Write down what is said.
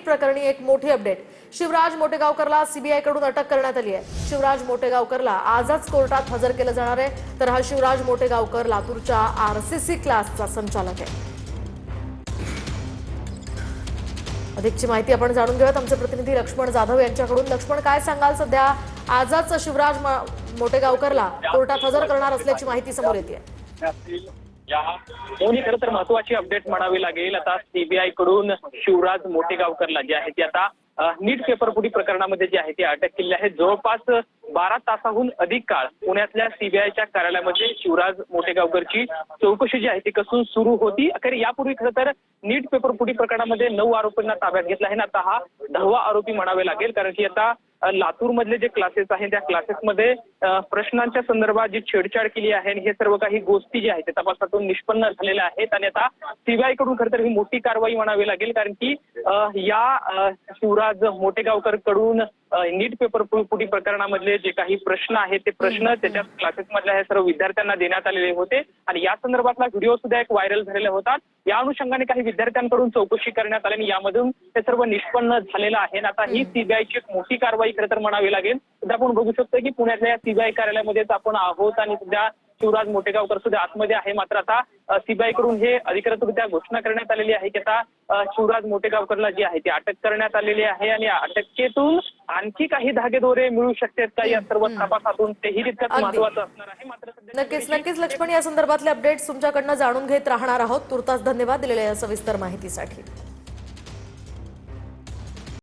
प्रकरणी एक मोठी अपडेट। शिवराज मोटेगावकरला सीबीआय कडून अटक करण्यात आली आहे। शिवराज मोटेगावकरला आजच कोर्टात हजर केलं जाणार आहे। तर हा शिवराज मोटेगावकर लातूरच्या आरसीसी क्लासचा संचालक आहे। अधिकची माहिती आपण जाणून घेऊयात आमचे प्रतिनिधी लक्ष्मण जाधव यांच्याकडून। लक्ष्मण, काय सांगाल? सध्या आजच शिवराज मोटेगावकरला कोर्टात हजर करणार असल्याची माहिती समोर येते। दोन्ही खरं तर महत्वाची अपडेट म्हणावी लागेल। आता सीबीआय कडून शिवराज मोटेगावकरला जे आहे ते आता नीट पेपरफुटी प्रकरणामध्ये जे आहे ते अटक केली आहे। जवळपास 12 तासाहून अधिक काळ पुण्यातल्या सीबीआयच्या कार्यालयामध्ये शिवराज मोटेगावकरची चौकशी जी आहे ती कसून सुरू होती। अखेर यापूर्वी खरं तर नीट पेपरफुटी प्रकरणामध्ये 9 आरोपींना ताब्यात घेतला आहे ना, आता हा 10वा आरोपी म्हणावे लागेल। कारण की आता लातूर मधले जे क्लासेस आहेत त्या क्लासेसमध्ये प्रश्नांच्या संदर्भात जी छेडछाड केली आहे हे सर्व काही गोष्टी ज्या आहेत त्या तपासातून निष्पन्न झालेल्या आहेत। आणि आता सीबीआय कडून खरं तर ही मोठी कारवाई म्हणावी लागेल। कारण की या शिवराज मोटेगावकर कडून नीट पेपरफुटी प्रकरणामधले जे काही प्रश्न आहेत ते प्रश्न त्याच्या क्लासेसमधल्या हे सर्व विद्यार्थ्यांना देण्यात आलेले होते आणि या संदर्भातला व्हिडिओ सुद्धा एक व्हायरल झालेला होता। या अनुषंगाने काही विद्यार्थ्यांकडून चौकशी करण्यात आली आणि यामधून हे सर्व निष्पन्न झालेलं आहे। आता ही सीबीआयची एक मोठी कारवाई खरं तर म्हणावी लागेल। सध्या आपण बघू शकतो की पुण्यातल्या सीबीआय कार्यालयामध्येच आपण आहोत आणि सध्या शिवराज मोटेगावकर सुद्धा आतमध्ये आहे। मात्र आता सीबीआय कडून हे अधिकृतरित्या घोषणा करण्यात आलेली आहे की आता शिवराज मोटेगावकरला जी आहे ती अटक करण्यात आलेली आहे आणि या अटकेतून आणखी काही धागेदोरे मिळू शकतात का या सर्व तपासातून, तेही तितकंच महत्त्वाचं असणार आहे। मात्र नक्कीच लक्ष्मण, या संदर्भातले अपडेट्स तुमच्याकडनं जाणून घेत राहणार आहोत। तुर्तास धन्यवाद दिलेल्या या सविस्तर माहितीसाठी।